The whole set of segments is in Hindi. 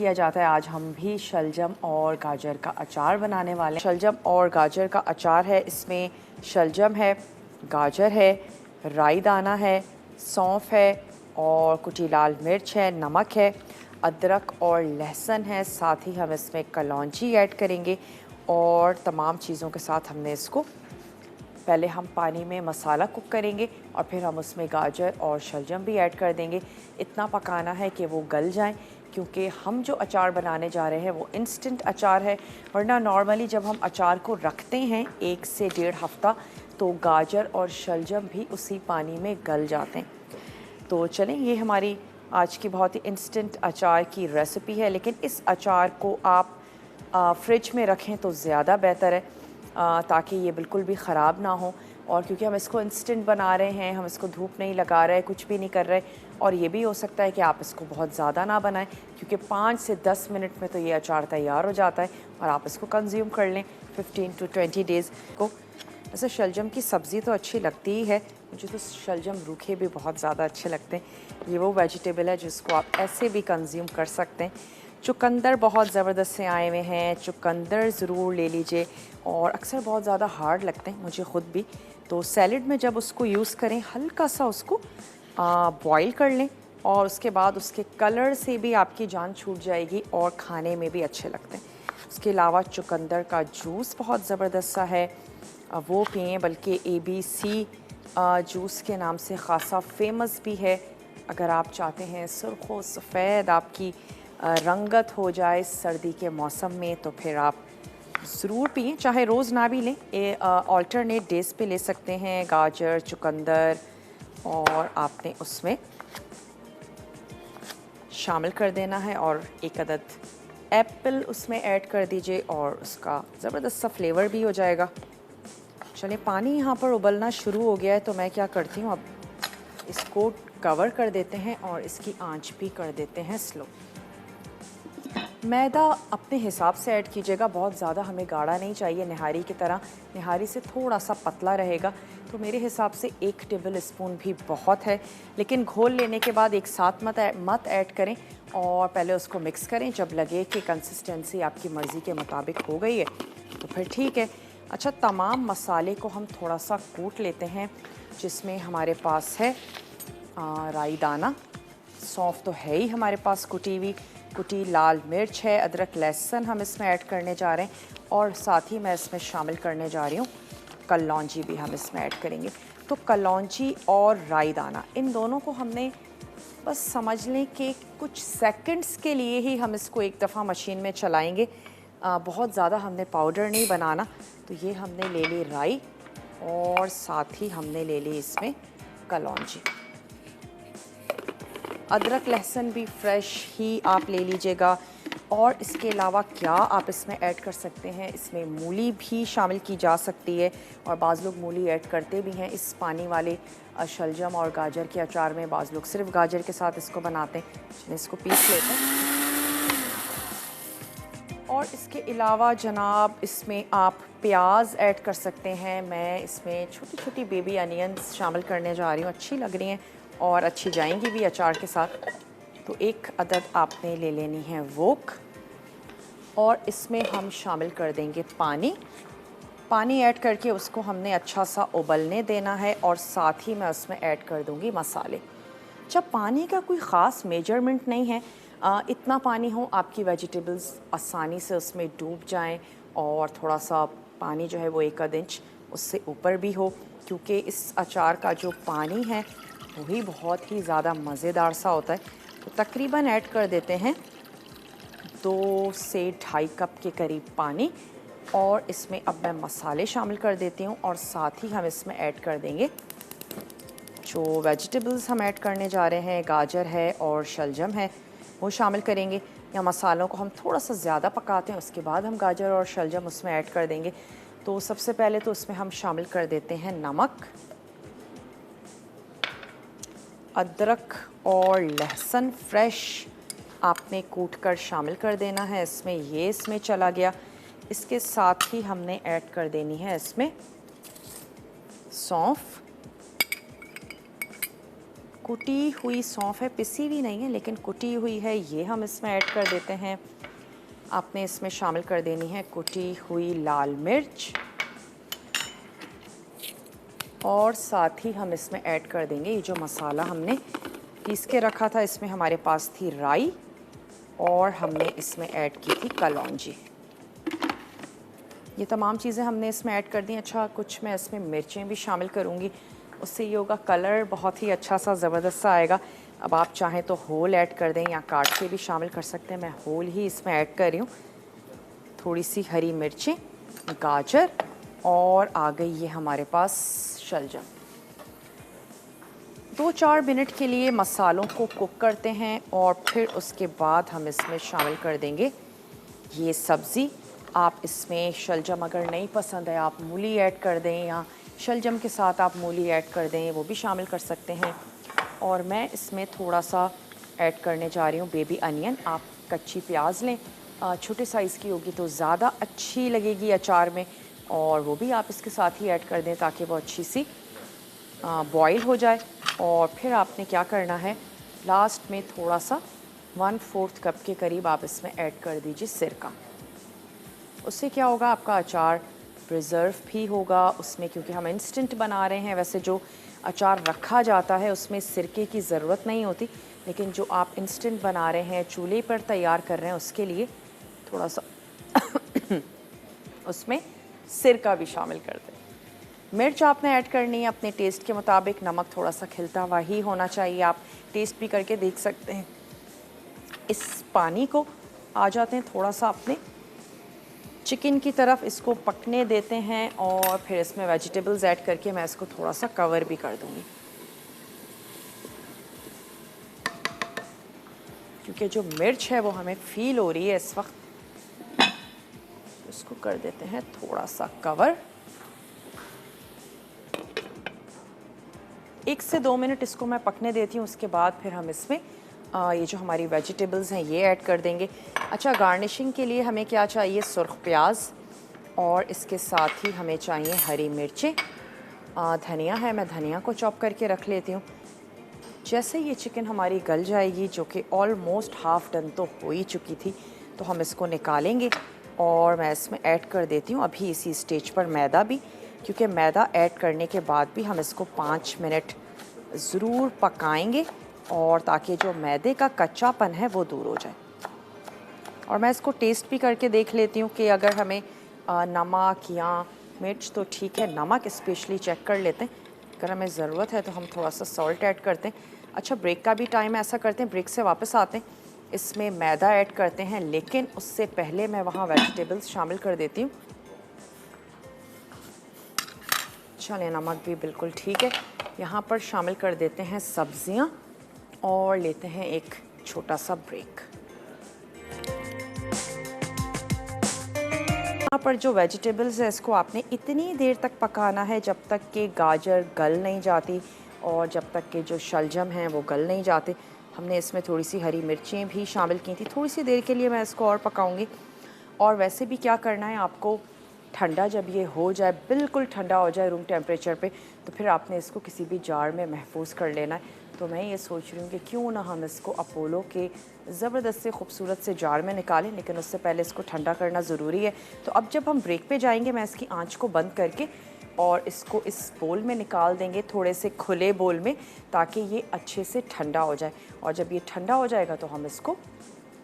किया जाता है। आज हम भी शलजम और गाजर का अचार बनाने वाले हैं। शलजम और गाजर का अचार है। इसमें शलजम है, गाजर है, राई दाना है, सौंफ है और कुटी लाल मिर्च है, नमक है, अदरक और लहसुन है। साथ ही हम इसमें कलौंजी ऐड करेंगे और तमाम चीज़ों के साथ हमने इसको पहले हम पानी में मसाला कुक करेंगे और फिर हम उसमें गाजर और शलजम भी ऐड कर देंगे। इतना पकाना है कि वो गल जाएं, क्योंकि हम जो अचार बनाने जा रहे हैं वो इंस्टेंट अचार है। वरना नॉर्मली जब हम अचार को रखते हैं 1 से 1.5 हफ्ता, तो गाजर और शलजम भी उसी पानी में गल जाते हैं। तो चलें, ये हमारी आज की बहुत ही इंस्टेंट अचार की रेसिपी है। लेकिन इस अचार को आप फ्रिज में रखें तो ज़्यादा बेहतर है, ताकि ये बिल्कुल भी ख़राब ना हो। और क्योंकि हम इसको इंस्टेंट बना रहे हैं, हम इसको धूप नहीं लगा रहे, कुछ भी नहीं कर रहे, और ये भी हो सकता है कि आप इसको बहुत ज़्यादा ना बनाएं, क्योंकि 5 से 10 मिनट में तो ये अचार तैयार हो जाता है और आप इसको कंज्यूम कर लें 15 to 20 डेज़ को। वैसे शलजम की सब्ज़ी तो अच्छी लगती ही है, मुझे तो शलजम रूखे भी बहुत ज़्यादा अच्छे लगते हैं। ये वो वेजिटेबल है जिसको आप ऐसे भी कंज्यूम कर सकते हैं। चुकंदर बहुत ज़बरदस्त से आए हुए हैं, चुकंदर ज़रूर ले लीजिए। और अक्सर बहुत ज़्यादा हार्ड लगते हैं मुझे ख़ुद भी, तो सैलड में जब उसको यूज़ करें हल्का सा उसको बॉईल कर लें और उसके बाद उसके कलर से भी आपकी जान छूट जाएगी और खाने में भी अच्छे लगते हैं। उसके अलावा चुकंदर का जूस बहुत ज़बरदस्त सा है, वो पिएँ, बल्कि ABC जूस के नाम से ख़ासा फेमस भी है। अगर आप चाहते हैं सुर्ख़ व सफ़ेद आपकी रंगत हो जाए सर्दी के मौसम में, तो फिर आप ज़रूर पिएँ, चाहे रोज़ ना भी लें, ऑल्टरनेट डेज़ पे ले सकते हैं। गाजर, चुकंदर और आपने उसमें शामिल कर देना है और 1 अदद एप्पल उसमें ऐड कर दीजिए और उसका ज़बरदस्त सा फ्लेवर भी हो जाएगा। चलिए, पानी यहाँ पर उबलना शुरू हो गया है, तो मैं क्या करती हूँ, अब इसको कवर कर देते हैं और इसकी आंच भी कर देते हैं स्लो। मैदा अपने हिसाब से ऐड कीजिएगा, बहुत ज़्यादा हमें गाढ़ा नहीं चाहिए निहारी की तरह, निहारी से थोड़ा सा पतला रहेगा। तो मेरे हिसाब से 1 टेबल स्पून भी बहुत है। लेकिन घोल लेने के बाद एक साथ मत ऐड करें और पहले उसको मिक्स करें। जब लगे कि कंसिस्टेंसी आपकी मर्ज़ी के मुताबिक हो गई है तो फिर ठीक है। अच्छा, तमाम मसाले को हम थोड़ा सा कूट लेते हैं, जिसमें हमारे पास है राई दाना, सौंफ तो है ही हमारे पास कुटी हुई, कुटी लाल मिर्च है, अदरक लहसुन हम इसमें ऐड करने जा रहे हैं और साथ ही मैं इसमें शामिल करने जा रही हूँ कलौंजी भी हम इसमें ऐड करेंगे। तो कलौंजी और राई दाना, इन दोनों को हमने बस समझ लें कि कुछ सेकंड्स के लिए ही हम इसको एक दफ़ा मशीन में चलाएंगे, बहुत ज़्यादा हमने पाउडर नहीं बनाना। तो ये हमने ले ली राई और साथ ही हमने ले ली इसमें कलौंजी। अदरक लहसुन भी फ्रेश ही आप ले लीजिएगा। और इसके अलावा क्या आप इसमें ऐड कर सकते हैं, इसमें मूली भी शामिल की जा सकती है और बाज़ लोग मूली ऐड करते भी हैं इस पानी वाले शलजम और गाजर के अचार में। बाज़ लोग सिर्फ गाजर के साथ इसको बनाते हैं। चलिए, इसको पीस लेते हैं। और इसके अलावा जनाब, इसमें आप प्याज ऐड कर सकते हैं। मैं इसमें छोटी छोटी बेबी अनियंस शामिल करने जा रही हूँ, अच्छी लग रही हैं और अच्छी जाएंगी भी अचार के साथ। तो 1 अदद आपने ले लेनी है वोक और इसमें हम शामिल कर देंगे पानी। पानी ऐड करके उसको हमने अच्छा सा उबलने देना है और साथ ही मैं उसमें ऐड कर दूंगी मसाले। जब पानी का कोई ख़ास मेजरमेंट नहीं है, इतना पानी हो आपकी वेजिटेबल्स आसानी से उसमें डूब जाएं और थोड़ा सा पानी जो है वो 1 आध इंच उससे ऊपर भी हो, क्योंकि इस अचार का जो पानी है वही बहुत ही ज़्यादा मज़ेदार सा होता है। तो तकरीबन ऐड कर देते हैं 2 से ढाई कप के करीब पानी और इसमें अब मैं मसाले शामिल कर देती हूँ और साथ ही हम इसमें ऐड कर देंगे जो वेजिटेबल्स हम ऐड करने जा रहे हैं, गाजर है और शलजम है, वो शामिल करेंगे। या मसालों को हम थोड़ा सा ज़्यादा पकाते हैं, उसके बाद हम गाजर और शलजम उसमें ऐड कर देंगे। तो सबसे पहले तो उसमें हम शामिल कर देते हैं नमक, अदरक और लहसुन फ्रेश आपने कूट कर शामिल कर देना है इसमें, ये इसमें चला गया। इसके साथ ही हमने ऐड कर देनी है इसमें सौंफ कुटी हुई सौंफ है, पिसी हुई नहीं है लेकिन कुटी हुई है, ये हम इसमें ऐड कर देते हैं। आपने इसमें शामिल कर देनी है कुटी हुई लाल मिर्च और साथ ही हम इसमें ऐड कर देंगे ये जो मसाला हमने पीस के रखा था। इसमें हमारे पास थी राई और हमने इसमें ऐड की थी कलौंजी। ये तमाम चीज़ें हमने इसमें ऐड कर दी। अच्छा, कुछ मैं इसमें मिर्चें भी शामिल करूँगी, उससे ये होगा कलर बहुत ही अच्छा सा ज़बरदस्त सा आएगा। अब आप चाहें तो होल ऐड कर दें या काट के भी शामिल कर सकते हैं। मैं होल ही इसमें ऐड कर रही हूँ। थोड़ी सी हरी मिर्चें, गाजर और आ गई ये हमारे पास शलजम। 2-4 मिनट के लिए मसालों को कुक करते हैं और फिर उसके बाद हम इसमें शामिल कर देंगे ये सब्ज़ी। आप इसमें शलजम अगर नहीं पसंद है आप मूली ऐड कर दें या शलजम के साथ आप मूली ऐड कर दें, वो भी शामिल कर सकते हैं। और मैं इसमें थोड़ा सा ऐड करने जा रही हूँ बेबी अनियन। आप कच्ची प्याज लें, छोटे साइज़ की होगी तो ज़्यादा अच्छी लगेगी अचार में, और वो भी आप इसके साथ ही ऐड कर दें ताकि वो अच्छी सी बॉईल हो जाए। और फिर आपने क्या करना है, लास्ट में थोड़ा सा 1/4 कप के करीब आप इसमें ऐड कर दीजिए सिरका। उससे क्या होगा, आपका अचार प्रिजर्व भी होगा उसमें, क्योंकि हम इंस्टेंट बना रहे हैं। वैसे जो अचार रखा जाता है उसमें सिरके की ज़रूरत नहीं होती, लेकिन जो आप इंस्टेंट बना रहे हैं, चूल्हे पर तैयार कर रहे हैं, उसके लिए थोड़ा सा उसमें सिरका भी शामिल कर दें। मिर्च आपने ऐड करनी है अपने टेस्ट के मुताबिक। नमक थोड़ा सा खिलता हुआ ही होना चाहिए, आप टेस्ट भी करके देख सकते हैं। इस पानी को आ जाते हैं थोड़ा सा अपने चिकन की तरफ, इसको पकने देते हैं और फिर इसमें वेजिटेबल्स ऐड करके मैं इसको थोड़ा सा कवर भी कर दूंगी, क्योंकि जो मिर्च है वो हमें फील हो रही है इस वक्त। इसको कर देते हैं थोड़ा सा कवर। 1 से 2 मिनट इसको मैं पकने देती हूँ। उसके बाद फिर हम इसमें ये जो हमारी वेजिटेबल्स हैं ये ऐड कर देंगे। अच्छा, गार्निशिंग के लिए हमें क्या चाहिए, सुर्ख प्याज और इसके साथ ही हमें चाहिए हरी मिर्चें। धनिया है, मैं धनिया को चॉप करके रख लेती हूँ। जैसे ये चिकन हमारी गल जाएगी, जो कि ऑलमोस्ट हाफ़ डन तो हो ही चुकी थी, तो हम इसको निकालेंगे और मैं इसमें ऐड कर देती हूँ अभी इसी स्टेज पर मैदा भी, क्योंकि मैदा ऐड करने के बाद भी हम इसको 5 मिनट ज़रूर पकाएंगे, और ताकि जो मैदे का कच्चापन है वो दूर हो जाए। और मैं इसको टेस्ट भी करके देख लेती हूँ कि अगर हमें नमक या मिर्च तो ठीक है, नमक स्पेशली चेक कर लेते हैं, अगर हमें ज़रूरत है तो हम थोड़ा सा सॉल्ट ऐड करते हैं। अच्छा, ब्रेक का भी टाइम ऐसा करते हैं, ब्रेक से वापस आते हैं, इसमें मैदा ऐड करते हैं, लेकिन उससे पहले मैं वहाँ वेजिटेबल्स शामिल कर देती हूँ। चलिए, नमक भी बिल्कुल ठीक है। यहाँ पर शामिल कर देते हैं सब्जियाँ और लेते हैं एक छोटा सा ब्रेक। यहाँ पर जो वेजिटेबल्स है इसको आपने इतनी देर तक पकाना है जब तक कि गाजर गल नहीं जाती और जब तक कि जो शलजम हैं वो गल नहीं जाते। हमने इसमें थोड़ी सी हरी मिर्चें भी शामिल की थी। थोड़ी सी देर के लिए मैं इसको और पकाऊंगी। और वैसे भी क्या करना है आपको, ठंडा जब ये हो जाए, बिल्कुल ठंडा हो जाए रूम टेम्परेचर पे, तो फिर आपने इसको किसी भी जार में महफूज कर लेना है। तो मैं ये सोच रही हूँ कि क्यों ना हम इसको अपोलो के ज़बरदस्त से खूबसूरत से जार में निकालें, लेकिन उससे पहले इसको ठंडा करना ज़रूरी है। तो अब जब हम ब्रेक पे जाएंगे, मैं इसकी आंच को बंद करके और इसको इस बोल में निकाल देंगे, थोड़े से खुले बोल में, ताकि ये अच्छे से ठंडा हो जाए। और जब ये ठंडा हो जाएगा तो हम इसको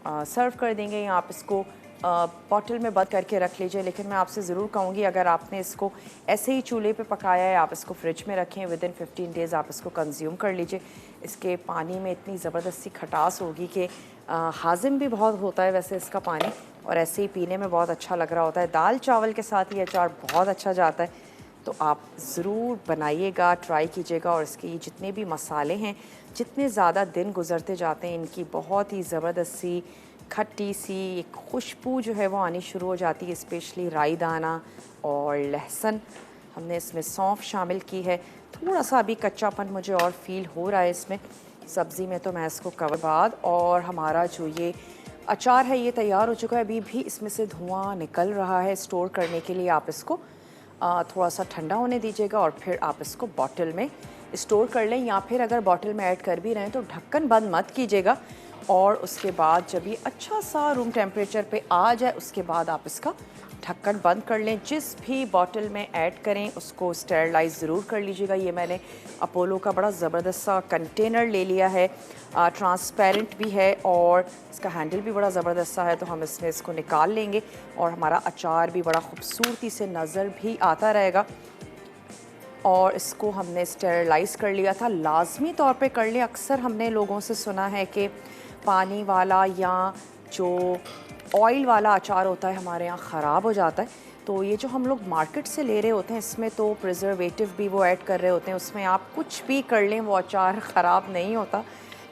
सर्व कर देंगे, या आप इसको बॉटल में बंद करके रख लीजिए। लेकिन मैं आपसे ज़रूर कहूँगी, अगर आपने इसको ऐसे ही चूल्हे पे पकाया है, आप इसको फ्रिज में रखें, विदिन 15 डेज़ आप इसको कंज्यूम कर लीजिए। इसके पानी में इतनी ज़बरदस्त सी खटास होगी कि हाजिम भी बहुत होता है वैसे इसका पानी, और ऐसे ही पीने में बहुत अच्छा लग रहा होता है। दाल चावल के साथ ये अचार बहुत अच्छा जाता है। तो आप ज़रूर बनाइएगा, ट्राई कीजिएगा। और इसके जितने भी मसाले हैं, जितने ज़्यादा दिन गुजरते जाते हैं, इनकी बहुत ही ज़बरदस्त सी खट्टी सी एक खुशबू जो है वो आनी शुरू हो जाती है। स्पेशली राई दाना और लहसुन, हमने इसमें सौंफ शामिल की है। थोड़ा सा अभी कच्चापन मुझे और फील हो रहा है इसमें सब्ज़ी में, तो मैं इसको कवर बाद, और हमारा जो ये अचार है ये तैयार हो चुका है। अभी भी इसमें से धुआं निकल रहा है। स्टोर करने के लिए आप इसको थोड़ा सा ठंडा होने दीजिएगा और फिर आप इसको बॉटल में स्टोर कर लें, या फिर अगर बॉटल में ऐड कर भी रहे हैं तो ढक्कन बंद मत कीजिएगा। और उसके बाद जब ये अच्छा सा रूम टेम्परेचर पे आ जाए उसके बाद आप इसका ढक्कन बंद कर लें। जिस भी बॉटल में ऐड करें उसको स्टेरलाइज ज़रूर कर लीजिएगा। ये मैंने अपोलो का बड़ा ज़बरदस्त सा कंटेनर ले लिया है, ट्रांसपेरेंट भी है और इसका हैंडल भी बड़ा ज़बरदस्त सा है, तो हम इसमें इसको निकाल लेंगे और हमारा अचार भी बड़ा खूबसूरती से नज़र भी आता रहेगा। और इसको हमने स्टेरलाइज़ कर लिया था, लाजमी तौर पे कर लिया। अक्सर हमने लोगों से सुना है कि पानी वाला या जो ऑयल वाला अचार होता है हमारे यहाँ ख़राब हो जाता है। तो ये जो हम लोग मार्केट से ले रहे होते हैं इसमें तो प्रिजर्वेटिव भी वो ऐड कर रहे होते हैं, उसमें आप कुछ भी कर लें वो अचार ख़राब नहीं होता।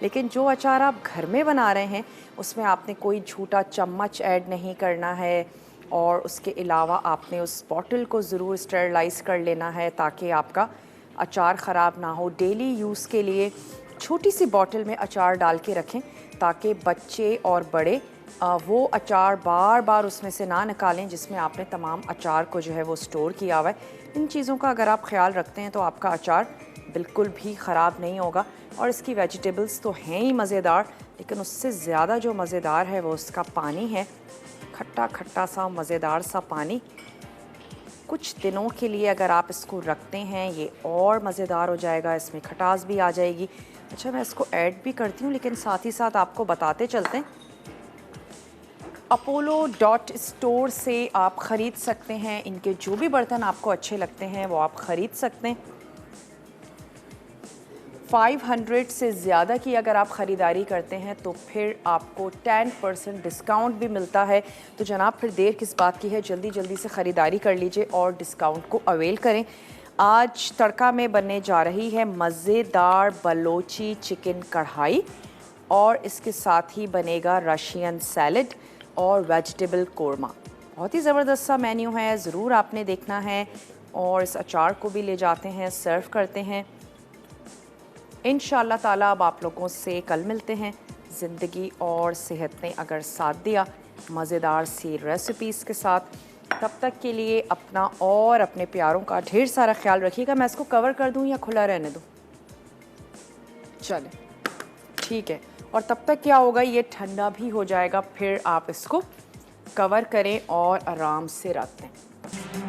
लेकिन जो अचार आप घर में बना रहे हैं उसमें आपने कोई झूठा चम्मच ऐड नहीं करना है और उसके अलावा आपने उस बॉटल को ज़रूर स्टेरलाइज़ कर लेना है ताकि आपका अचार ख़राब ना हो। डेली यूज़ के लिए छोटी सी बॉटल में अचार डाल के रखें ताकि बच्चे और बड़े वो अचार बार बार उसमें से ना निकालें जिसमें आपने तमाम अचार को जो है वो स्टोर किया हुआ है। इन चीज़ों का अगर आप ख्याल रखते हैं तो आपका अचार बिल्कुल भी ख़राब नहीं होगा। और इसकी वेजिटेबल्स तो हैं ही मज़ेदार, लेकिन उससे ज़्यादा जो मज़ेदार है वो उसका पानी है, खट्टा खट्टा सा मज़ेदार सा पानी। कुछ दिनों के लिए अगर आप इसको रखते हैं ये और मज़ेदार हो जाएगा, इसमें खटास भी आ जाएगी। अच्छा, मैं इसको ऐड भी करती हूँ लेकिन साथ ही साथ आपको बताते चलते हैं, apollo.store से आप ख़रीद सकते हैं। इनके जो भी बर्तन आपको अच्छे लगते हैं वो आप ख़रीद सकते हैं। 500 से ज़्यादा की अगर आप ख़रीदारी करते हैं तो फिर आपको 10% डिस्काउंट भी मिलता है। तो जनाब फिर देर किस बात की है, जल्दी जल्दी से ख़रीदारी कर लीजिए और डिस्काउंट को अवेल करें। आज तड़का में बनने जा रही है मज़ेदार बलोची चिकन कढ़ाई और इसके साथ ही बनेगा रशियन सैलड और वेजिटेबल कोरमा। बहुत ही ज़बरदस्त सा मेन्यू है, ज़रूर आपने देखना है। और इस अचार को भी ले जाते हैं, सर्व करते हैं। इंशाअल्लाह ताला अब आप लोगों से कल मिलते हैं। ज़िंदगी और सेहत ने अगर साथ दिया मज़ेदार सी रेसिपीज़ के साथ। तब तक के लिए अपना और अपने प्यारों का ढेर सारा ख्याल रखिएगा। मैं इसको कवर कर दूं या खुला रहने दूं? चलें, ठीक है। और तब तक क्या होगा, ये ठंडा भी हो जाएगा, फिर आप इसको कवर करें और आराम से रख दें।